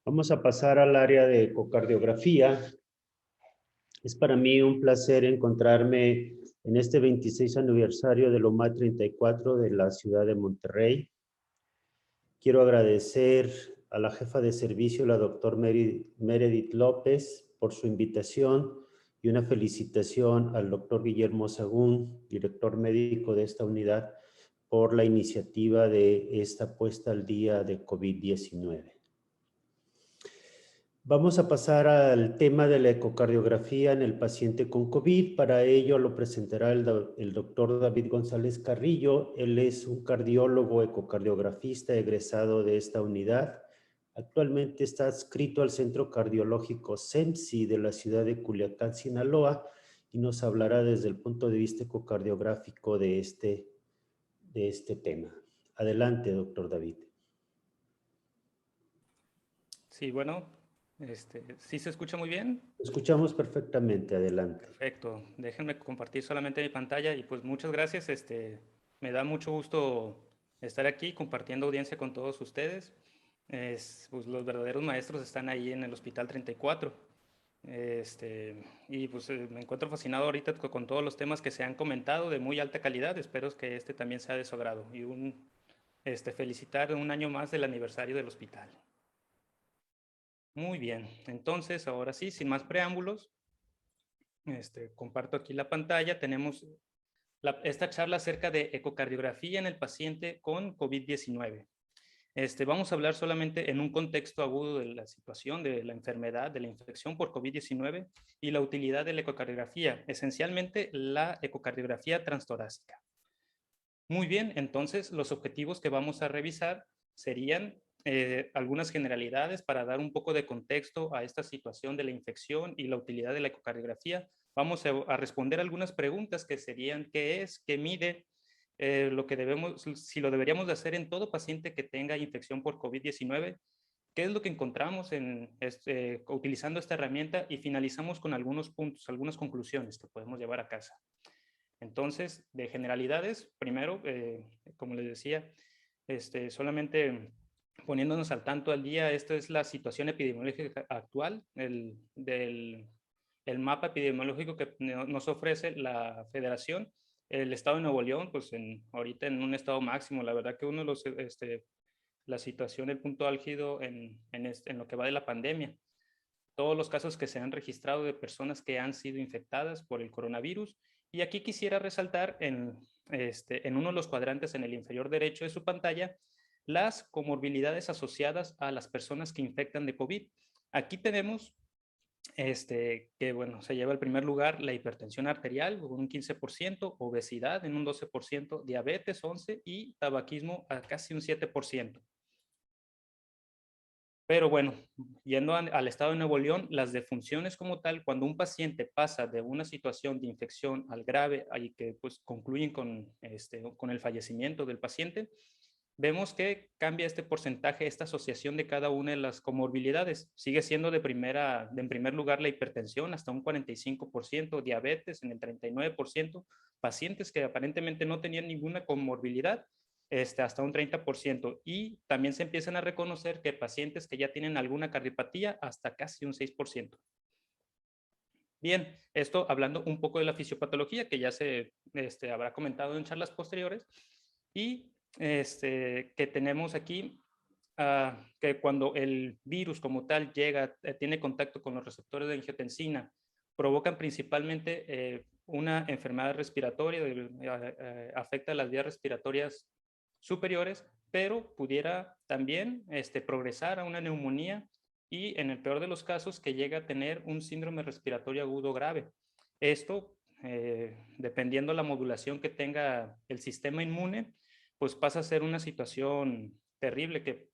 Vamos a pasar al área de ecocardiografía. Es para mí un placer encontrarme en este 26 aniversario del OMA 34 de la ciudad de Monterrey. Quiero agradecer a la jefa de servicio, la doctora Meredith López, por su invitación y una felicitación al doctor Guillermo Sagún, director médico de esta unidad, por la iniciativa de esta puesta al día de COVID-19. Vamos a pasar al tema de la ecocardiografía en el paciente con COVID. Para ello lo presentará el doctor David González Carrillo. Él es un cardiólogo ecocardiografista egresado de esta unidad. Actualmente está adscrito al Centro Cardiológico CEMSI de la ciudad de Culiacán, Sinaloa, y nos hablará desde el punto de vista ecocardiográfico de este tema. Adelante, doctor David. Sí, bueno, ¿sí se escucha muy bien? Escuchamos perfectamente, adelante. Perfecto, déjenme compartir solamente mi pantalla y pues muchas gracias, me da mucho gusto estar aquí compartiendo audiencia con todos ustedes. Pues los verdaderos maestros están ahí en el Hospital 34. Y pues me encuentro fascinado ahorita con todos los temas que se han comentado de muy alta calidad. Espero que este también sea de su agrado y felicitar un año más del aniversario del hospital. Muy bien, entonces ahora sí, sin más preámbulos, comparto aquí la pantalla. Tenemos esta charla acerca de ecocardiografía en el paciente con COVID-19. Vamos a hablar solamente en un contexto agudo de la situación, de la enfermedad, de la infección por COVID-19 y la utilidad de la ecocardiografía, esencialmente la ecocardiografía transtorácica. Muy bien, entonces los objetivos que vamos a revisar serían algunas generalidades para dar un poco de contexto a esta situación de la infección y la utilidad de la ecocardiografía. Vamos a responder algunas preguntas que serían: ¿qué es? ¿Qué mide? Si lo deberíamos de hacer en todo paciente que tenga infección por COVID-19, ¿qué es lo que encontramos utilizando esta herramienta? Y finalizamos con algunos puntos, algunas conclusiones que podemos llevar a casa. Entonces, de generalidades, primero, como les decía, solamente poniéndonos al tanto al día, esta es la situación epidemiológica actual el mapa epidemiológico que nos ofrece la Federación. El estado de Nuevo León, pues ahorita en un estado máximo. La verdad que uno de los, la situación, el punto álgido en lo que va de la pandemia. Todos los casos que se han registrado de personas que han sido infectadas por el coronavirus. Y aquí quisiera resaltar en uno de los cuadrantes en el inferior derecho de su pantalla las comorbilidades asociadas a las personas que infectan de COVID. Aquí tenemos que, bueno, se lleva el primer lugar la hipertensión arterial con un 15%, obesidad en un 12%, diabetes 11% y tabaquismo a casi un 7%. Pero bueno, yendo al estado de Nuevo León, las defunciones como tal, cuando un paciente pasa de una situación de infección al grave y que pues concluyen con el fallecimiento del paciente, vemos que cambia este porcentaje, esta asociación de cada una de las comorbilidades. Sigue siendo en primer lugar la hipertensión, hasta un 45%, diabetes en el 39%, pacientes que aparentemente no tenían ninguna comorbilidad, hasta un 30%. Y también se empiezan a reconocer que pacientes que ya tienen alguna cardiopatía, hasta casi un 6%. Bien, esto hablando un poco de la fisiopatología, que ya se habrá comentado en charlas posteriores, y que tenemos aquí que cuando el virus como tal tiene contacto con los receptores de angiotensina, provocan principalmente una enfermedad respiratoria, afecta las vías respiratorias superiores, pero pudiera también progresar a una neumonía y, en el peor de los casos, que llega a tener un síndrome respiratorio agudo grave. Esto, dependiendo la modulación que tenga el sistema inmune, pues pasa a ser una situación terrible que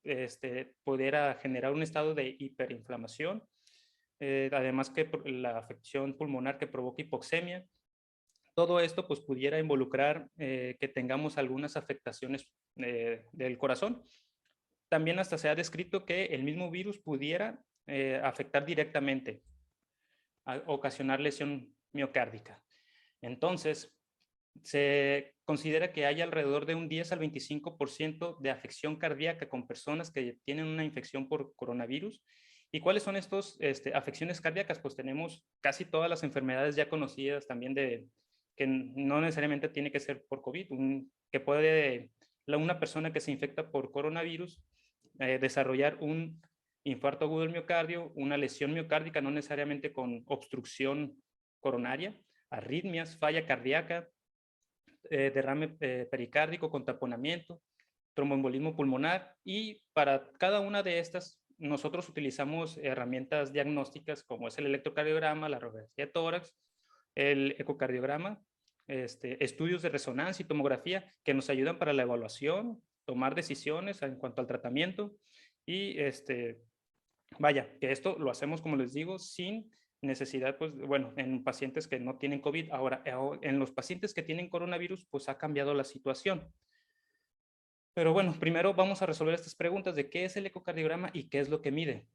pudiera generar un estado de hiperinflamación, además que la afección pulmonar que provoca hipoxemia. Todo esto pues pudiera involucrar que tengamos algunas afectaciones del corazón. También hasta se ha descrito que el mismo virus pudiera afectar directamente, ocasionar lesión miocárdica. Entonces, considera que hay alrededor de un 10 al 25% de afección cardíaca con personas que tienen una infección por coronavirus. ¿Y cuáles son estas afecciones cardíacas? Pues tenemos casi todas las enfermedades ya conocidas también que no necesariamente tiene que ser por COVID, que puede una persona que se infecta por coronavirus desarrollar un infarto agudo del miocardio, una lesión miocárdica, no necesariamente con obstrucción coronaria, arritmias, falla cardíaca, derrame pericárdico con taponamiento, tromboembolismo pulmonar, y para cada una de estas nosotros utilizamos herramientas diagnósticas como es el electrocardiograma, la radiografía de tórax, el ecocardiograma, estudios de resonancia y tomografía que nos ayudan para la evaluación, tomar decisiones en cuanto al tratamiento y vaya, que esto lo hacemos, como les digo, sin necesidad, pues, bueno, en pacientes que no tienen COVID. Ahora, en los pacientes que tienen coronavirus, pues ha cambiado la situación. Pero bueno, primero vamos a resolver estas preguntas de qué es el ecocardiograma y qué es lo que mide.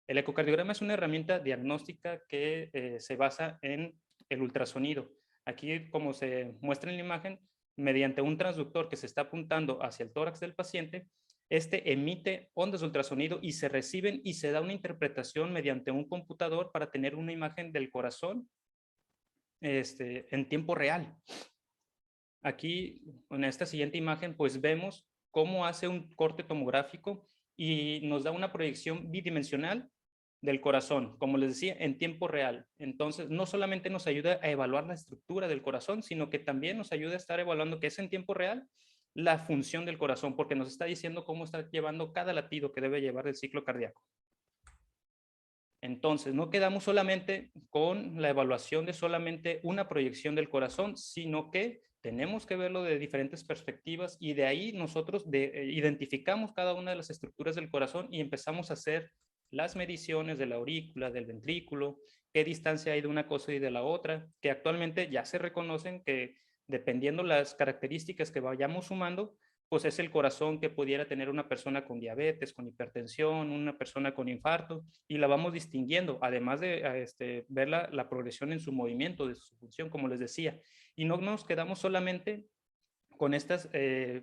El ecocardiograma es una herramienta diagnóstica que se basa en el ultrasonido. Aquí, como se muestra en la imagen, mediante un transductor que se está apuntando hacia el tórax del paciente, emite ondas de ultrasonido y se reciben y se da una interpretación mediante un computador para tener una imagen del corazón en tiempo real. Aquí, en esta siguiente imagen, pues vemos cómo hace un corte tomográfico y nos da una proyección bidimensional del corazón, como les decía, en tiempo real. Entonces, no solamente nos ayuda a evaluar la estructura del corazón, sino que también nos ayuda a estar evaluando, que es en tiempo real, la función del corazón, porque nos está diciendo cómo está llevando cada latido que debe llevar el ciclo cardíaco. Entonces, no quedamos solamente con la evaluación de solamente una proyección del corazón, sino que tenemos que verlo de diferentes perspectivas y de ahí nosotros identificamos cada una de las estructuras del corazón y empezamos a hacer las mediciones de la aurícula, del ventrículo, qué distancia hay de una cosa y de la otra, que actualmente ya se reconocen que dependiendo las características que vayamos sumando, pues es el corazón que pudiera tener una persona con diabetes, con hipertensión, una persona con infarto, y la vamos distinguiendo, además de ver la progresión en su movimiento, de su función, como les decía. Y no nos quedamos solamente con esta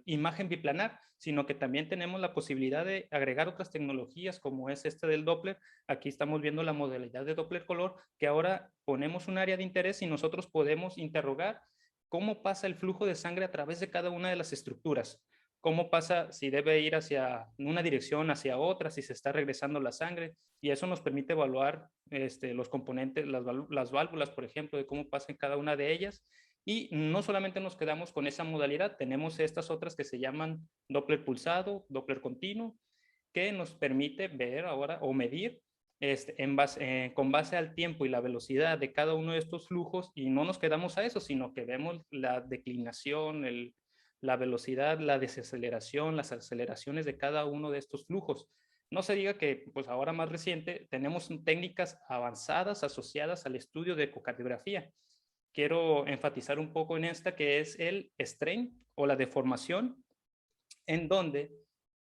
imagen biplanar, sino que también tenemos la posibilidad de agregar otras tecnologías como es del Doppler. Aquí estamos viendo la modalidad de Doppler color, que ahora ponemos un área de interés y nosotros podemos interrogar cómo pasa el flujo de sangre a través de cada una de las estructuras. Cómo pasa, si debe ir hacia una dirección, hacia otra, si se está regresando la sangre, y eso nos permite evaluar los componentes, las válvulas, por ejemplo, de cómo pasa en cada una de ellas. Y no solamente nos quedamos con esa modalidad, tenemos estas otras que se llaman Doppler pulsado, Doppler continuo, que nos permite ver ahora o medir con base al tiempo y la velocidad de cada uno de estos flujos, y no nos quedamos a eso, sino que vemos la declinación, la velocidad, la desaceleración, las aceleraciones de cada uno de estos flujos. No se diga que, pues ahora más reciente, tenemos técnicas avanzadas asociadas al estudio de ecocardiografía. Quiero enfatizar un poco en esta, que es el strain o la deformación, en donde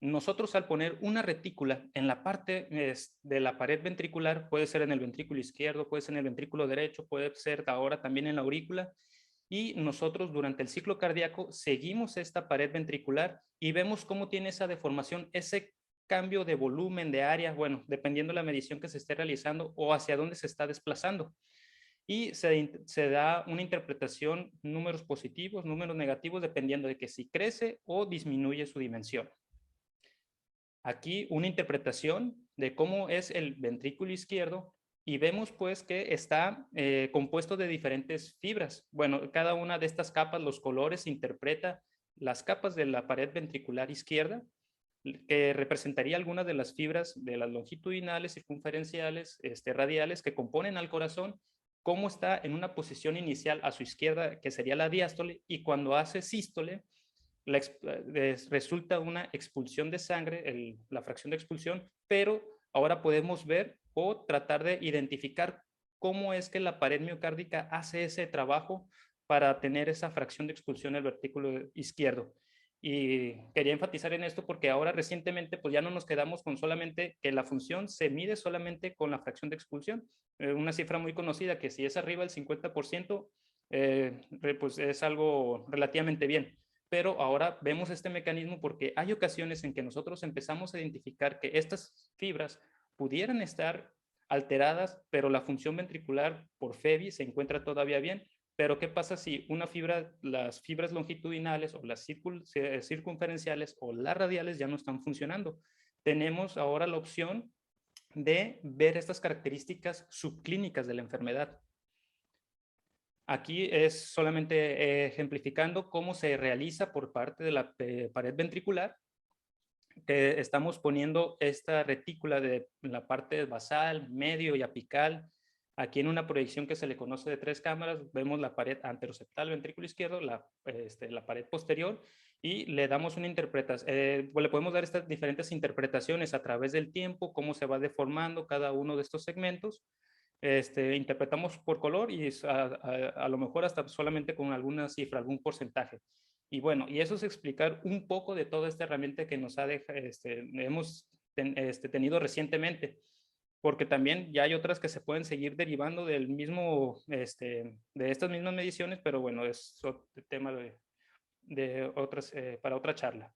nosotros al poner una retícula en la parte de la pared ventricular, puede ser en el ventrículo izquierdo, puede ser en el ventrículo derecho, puede ser ahora también en la aurícula, y nosotros durante el ciclo cardíaco seguimos esta pared ventricular y vemos cómo tiene esa deformación, ese cambio de volumen, de área, bueno, dependiendo de la medición que se esté realizando o hacia dónde se está desplazando. Y se da una interpretación, números positivos, números negativos, dependiendo de que si crece o disminuye su dimensión. Aquí una interpretación de cómo es el ventrículo izquierdo, y vemos pues que está compuesto de diferentes fibras. Bueno, cada una de estas capas, los colores, interpreta las capas de la pared ventricular izquierda, que representaría algunas de las fibras de las longitudinales, circunferenciales, radiales, que componen al corazón, cómo está en una posición inicial a su izquierda, que sería la diástole, y cuando hace sístole, resulta una expulsión de sangre, la fracción de expulsión, pero ahora podemos ver o tratar de identificar cómo es que la pared miocárdica hace ese trabajo para tener esa fracción de expulsión del ventrículo izquierdo. Y quería enfatizar en esto porque ahora recientemente pues ya no nos quedamos con solamente que la función se mide solamente con la fracción de expulsión. Una cifra muy conocida, que si es arriba del 50%, pues es algo relativamente bien. Pero ahora vemos este mecanismo porque hay ocasiones en que nosotros empezamos a identificar que estas fibras pudieran estar alteradas, pero la función ventricular por FEBI se encuentra todavía bien. Pero ¿qué pasa si una fibra, las fibras longitudinales o las circunferenciales o las radiales ya no están funcionando? Tenemos ahora la opción de ver estas características subclínicas de la enfermedad. Aquí es solamente ejemplificando cómo se realiza por parte de la pared ventricular, que estamos poniendo esta retícula de la parte basal, medio y apical. Aquí en una proyección que se le conoce de 3 cámaras, vemos la pared anteroseptal ventrículo izquierdo, la pared posterior, y le damos una interpretación, le podemos dar estas diferentes interpretaciones a través del tiempo, cómo se va deformando cada uno de estos segmentos. Interpretamos por color y a lo mejor hasta solamente con alguna cifra, algún porcentaje. Y bueno, y eso es explicar un poco de toda esta herramienta que nos hemos tenido recientemente, porque también ya hay otras que se pueden seguir derivando del mismo, de estas mismas mediciones, pero bueno, es otro tema de otras, para otra charla.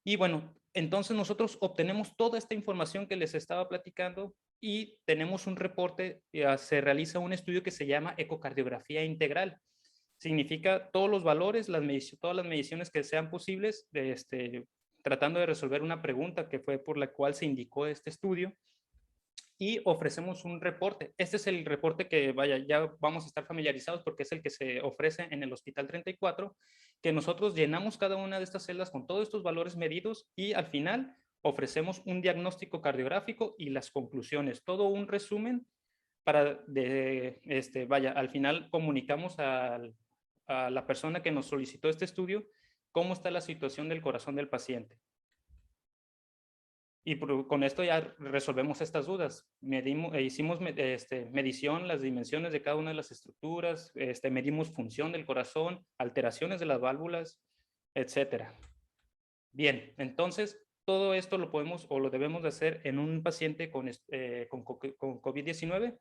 Y bueno, entonces nosotros obtenemos toda esta información que les estaba platicando y tenemos un reporte, se realiza un estudio que se llama ecocardiografía integral. Significa todos los valores, todas las mediciones que sean posibles, tratando de resolver una pregunta que fue por la cual se indicó este estudio. Y ofrecemos un reporte. Este es el reporte que, vaya, ya vamos a estar familiarizados porque es el que se ofrece en el Hospital 34, que nosotros llenamos cada una de estas celdas con todos estos valores medidos y al final ofrecemos un diagnóstico cardiográfico y las conclusiones, todo un resumen para, vaya, al final comunicamos a la persona que nos solicitó este estudio cómo está la situación del corazón del paciente. Y con esto ya resolvemos estas dudas. Hicimos medición, las dimensiones de cada una de las estructuras, medimos función del corazón, alteraciones de las válvulas, etcétera. Bien, entonces todo esto lo podemos o lo debemos de hacer en un paciente con COVID-19.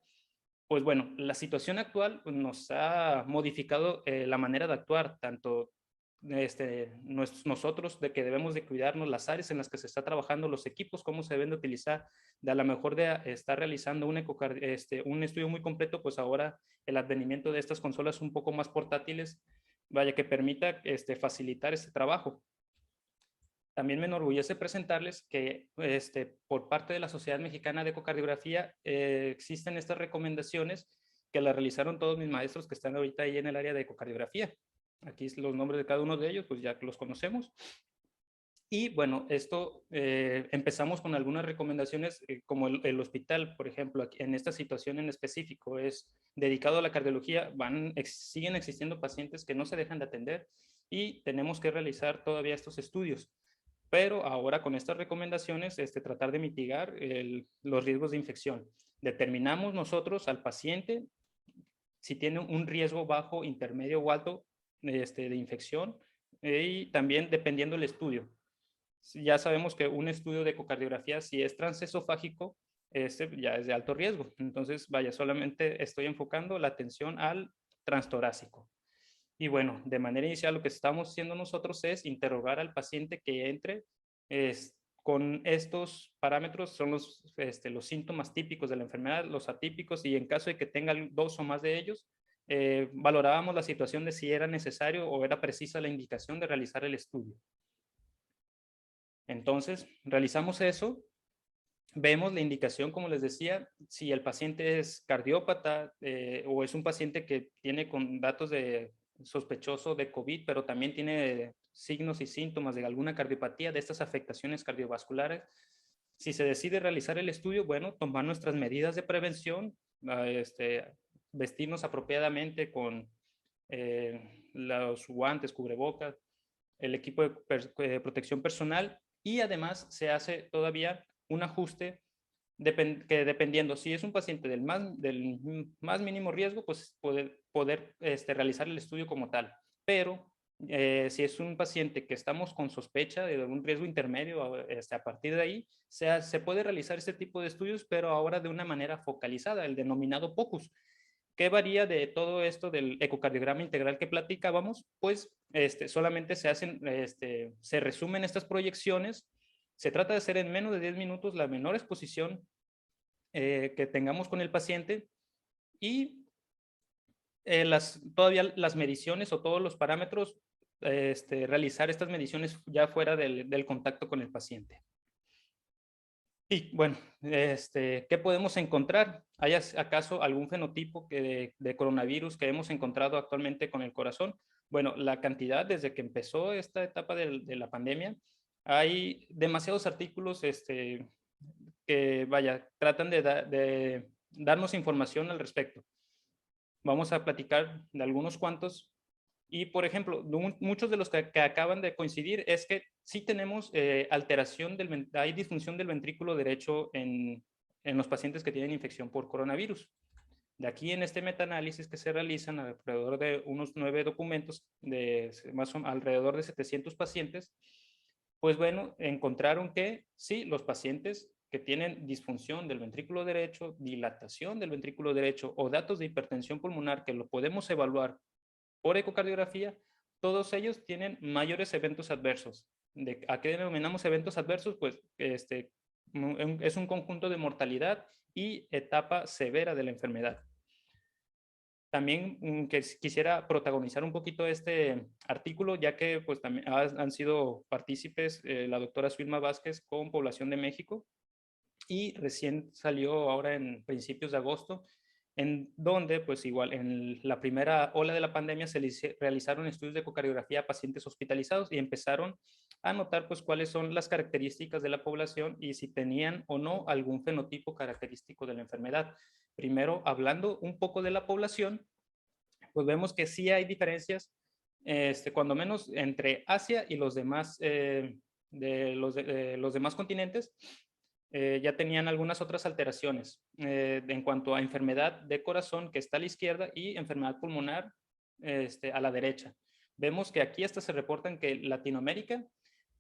Pues bueno, la situación actual nos ha modificado la manera de actuar, tanto nosotros de que debemos de cuidarnos, las áreas en las que se está trabajando, los equipos, cómo se deben de utilizar, de a lo mejor de estar realizando un estudio muy completo, pues ahora el advenimiento de estas consolas un poco más portátiles, vaya que permita facilitar este trabajo. También me enorgullece presentarles que por parte de la Sociedad Mexicana de Ecocardiografía existen estas recomendaciones que las realizaron todos mis maestros que están ahorita ahí en el área de ecocardiografía. Aquí los nombres de cada uno de ellos, pues ya los conocemos. Y bueno, esto empezamos con algunas recomendaciones, como el hospital, por ejemplo, aquí, en esta situación en específico, es dedicado a la cardiología, siguen existiendo pacientes que no se dejan de atender y tenemos que realizar todavía estos estudios. Pero ahora con estas recomendaciones, tratar de mitigar los riesgos de infección. Determinamos nosotros al paciente si tiene un riesgo bajo, intermedio o alto de infección y también dependiendo del estudio. Ya sabemos que un estudio de ecocardiografía, si es transesofágico, ya es de alto riesgo. Entonces, vaya, solamente estoy enfocando la atención al transtorácico. Y bueno, de manera inicial lo que estamos haciendo nosotros es interrogar al paciente que entre con estos parámetros, son los síntomas típicos de la enfermedad, los atípicos, y en caso de que tenga 2 o más de ellos, valorábamos la situación de si era necesario o era precisa la indicación de realizar el estudio. Entonces, realizamos eso, vemos la indicación, como les decía, si el paciente es cardiópata o es un paciente que tiene con datos de sospechoso de COVID, pero también tiene signos y síntomas de alguna cardiopatía, de estas afectaciones cardiovasculares. Si se decide realizar el estudio, bueno, tomar nuestras medidas de prevención, vestirnos apropiadamente con los guantes, cubrebocas, el equipo de protección personal y además se hace todavía un ajuste que dependiendo si es un paciente del más mínimo riesgo, pues poder realizar el estudio como tal. Pero si es un paciente que estamos con sospecha de un riesgo intermedio, a partir de ahí se puede realizar este tipo de estudios, pero ahora de una manera focalizada, el denominado POCUS. ¿Qué varía de todo esto del ecocardiograma integral que platicábamos? Pues solamente se resumen estas proyecciones. Se trata de hacer en menos de 10 minutos la menor exposición que tengamos con el paciente y todavía las mediciones o todos los parámetros, realizar estas mediciones ya fuera del contacto con el paciente. Y bueno, ¿qué podemos encontrar? ¿Hay acaso algún fenotipo de coronavirus que hemos encontrado actualmente con el corazón? Bueno, la cantidad desde que empezó esta etapa de la pandemia, hay demasiados artículos que, vaya, tratan de darnos información al respecto. Vamos a platicar de algunos cuantos. Y, por ejemplo, muchos de los que acaban de coincidir es que sí tenemos hay disfunción del ventrículo derecho en los pacientes que tienen infección por coronavirus. De aquí en este metaanálisis que se realizan alrededor de unos 9 documentos de alrededor de 700 pacientes, pues bueno, encontraron que sí, los pacientes que tienen disfunción del ventrículo derecho, dilatación del ventrículo derecho o datos de hipertensión pulmonar que lo podemos evaluar por ecocardiografía, todos ellos tienen mayores eventos adversos. ¿A qué denominamos eventos adversos? Pues es un conjunto de mortalidad y etapa severa de la enfermedad. También quisiera protagonizar un poquito este artículo, ya que pues, también han sido partícipes la doctora Suilma Vázquez con Población de México y recién salió ahora en principios de agosto, en donde pues igual en la primera ola de la pandemia se realizaron estudios de ecocardiografía a pacientes hospitalizados y empezaron a notar pues cuáles son las características de la población y si tenían o no algún fenotipo característico de la enfermedad. Primero, hablando un poco de la población, pues vemos que sí hay diferencias, cuando menos entre Asia y los demás, los demás continentes. Ya tenían algunas otras alteraciones en cuanto a enfermedad de corazón, que está a la izquierda, y enfermedad pulmonar a la derecha. Vemos que aquí hasta se reportan que Latinoamérica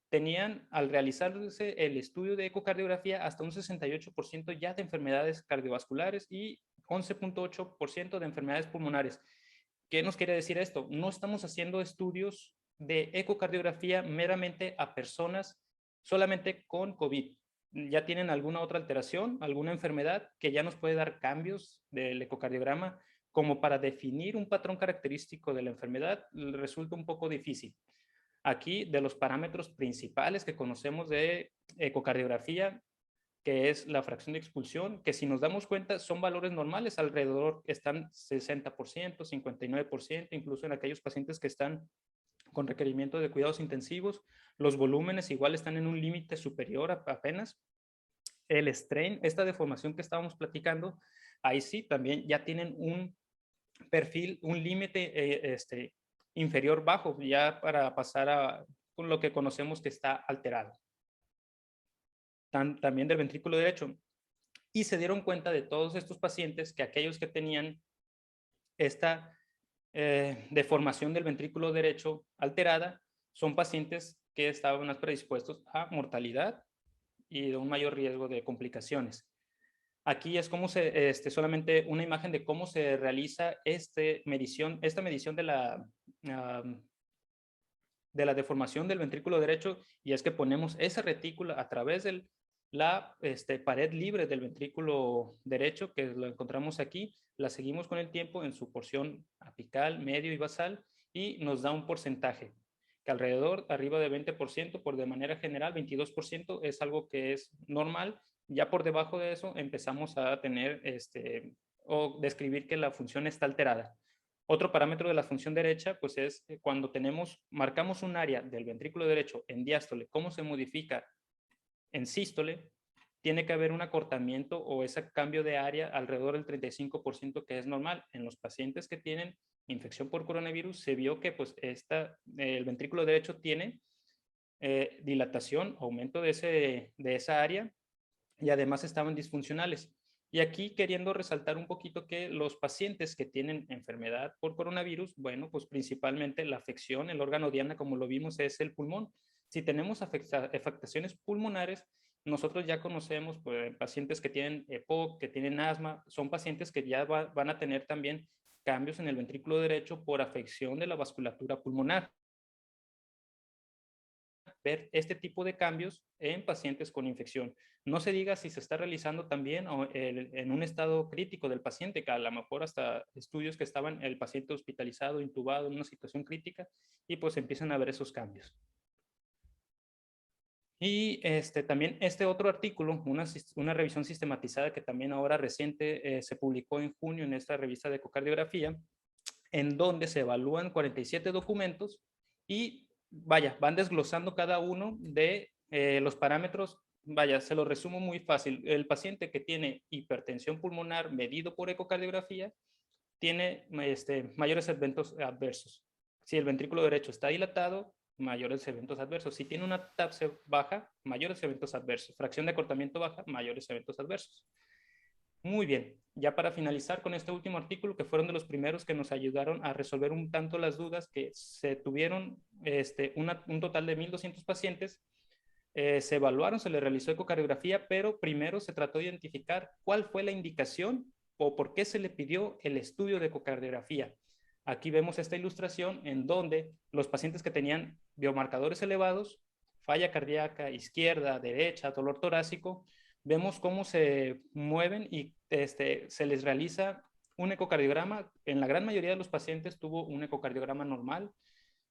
tenían, al realizarse el estudio de ecocardiografía, hasta un 68% ya de enfermedades cardiovasculares y 11.8% de enfermedades pulmonares. ¿Qué nos quiere decir esto? No estamos haciendo estudios de ecocardiografía meramente a personas solamente con COVID. Ya tienen alguna otra alteración, alguna enfermedad que ya nos puede dar cambios del ecocardiograma, como para definir un patrón característico de la enfermedad, resulta un poco difícil. Aquí, de los parámetros principales que conocemos de ecocardiografía, que es la fracción de expulsión, que si nos damos cuenta son valores normales, alrededor están 60%, 59%, incluso en aquellos pacientes que están con requerimiento de cuidados intensivos. Los volúmenes igual están en un límite superior apenas. El strain, esta deformación que estábamos platicando, ahí sí también ya tienen un perfil, un límite inferior bajo, ya para pasar a con lo que conocemos que está alterado. También del ventrículo derecho. Y se dieron cuenta de todos estos pacientes que aquellos que tenían esta deformación del ventrículo derecho alterada son pacientes que estaban más predispuestos a mortalidad y de un mayor riesgo de complicaciones. Aquí es como solamente una imagen de cómo se realiza esta medición de la deformación del ventrículo derecho, y es que ponemos esa retícula a través de la pared libre del ventrículo derecho, que lo encontramos aquí, la seguimos con el tiempo en su porción apical, medio y basal, y nos da un porcentaje, que alrededor, arriba de 20%, por de manera general, 22% es algo que es normal. Ya por debajo de eso empezamos a tener o describir que la función está alterada. Otro parámetro de la función derecha, pues es cuando marcamos un área del ventrículo derecho en diástole, cómo se modifica en sístole, tiene que haber un acortamiento o ese cambio de área alrededor del 35%, que es normal. En los pacientes que tienen infección por coronavirus se vio que pues el ventrículo derecho tiene dilatación, aumento de esa área, y además estaban disfuncionales. Y aquí queriendo resaltar un poquito que los pacientes que tienen enfermedad por coronavirus, bueno, pues principalmente la afección, el órgano diana, como lo vimos, es el pulmón. Si tenemos afectaciones pulmonares, nosotros ya conocemos pues, pacientes que tienen EPOC, que tienen asma, son pacientes que ya van a tener también cambios en el ventrículo derecho por afección de la vasculatura pulmonar. Ver este tipo de cambios en pacientes con infección. No se diga si se está realizando también en un estado crítico del paciente, que a lo mejor hasta estudios que estaban el paciente hospitalizado, intubado en una situación crítica, y pues empiezan a ver esos cambios. Y también este otro artículo, una revisión sistematizada que también ahora reciente se publicó en junio en esta revista de ecocardiografía, en donde se evalúan 47 documentos y, vaya, van desglosando cada uno de los parámetros. Vaya, se lo resumo muy fácil. El paciente que tiene hipertensión pulmonar medido por ecocardiografía tiene mayores eventos adversos. Si el ventrículo derecho está dilatado, mayores eventos adversos. Si tiene una TAPSE baja, mayores eventos adversos. Fracción de acortamiento baja, mayores eventos adversos. Muy bien, ya para finalizar con este último artículo, que fueron de los primeros que nos ayudaron a resolver un tanto las dudas que se tuvieron, un total de 1,200 pacientes, se evaluaron, se les realizó ecocardiografía, pero primero se trató de identificar cuál fue la indicación o por qué se le pidió el estudio de ecocardiografía. Aquí vemos esta ilustración en donde los pacientes que tenían biomarcadores elevados, falla cardíaca, izquierda, derecha, dolor torácico, vemos cómo se mueven y se les realiza un ecocardiograma. En la gran mayoría de los pacientes tuvo un ecocardiograma normal.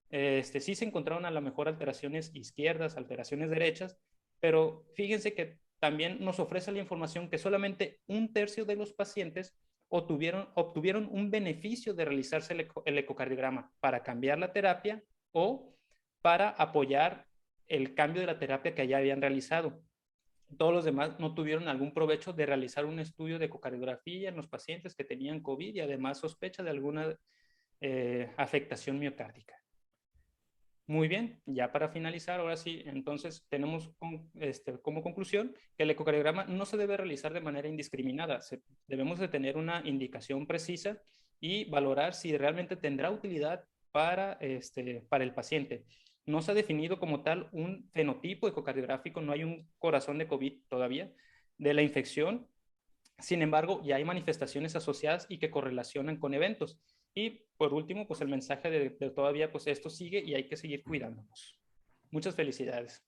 Sí se encontraron a lo mejor alteraciones izquierdas, alteraciones derechas, pero fíjense que también nos ofrece la información que solamente 1/3 de los pacientes obtuvieron un beneficio de realizarse el ecocardiograma para cambiar la terapia o para apoyar el cambio de la terapia que ya habían realizado. Todos los demás no tuvieron algún provecho de realizar un estudio de ecocardiografía en los pacientes que tenían COVID y además sospecha de alguna afectación miocárdica. Muy bien, ya para finalizar, ahora sí, entonces tenemos como conclusión que el ecocardiograma no se debe realizar de manera indiscriminada. Debemos de tener una indicación precisa y valorar si realmente tendrá utilidad para el paciente. No se ha definido como tal un fenotipo ecocardiográfico, no hay un corazón de COVID todavía de la infección. Sin embargo, ya hay manifestaciones asociadas y que correlacionan con eventos. Y por último, pues el mensaje de todavía, pues esto sigue y hay que seguir cuidándonos. Muchas felicidades.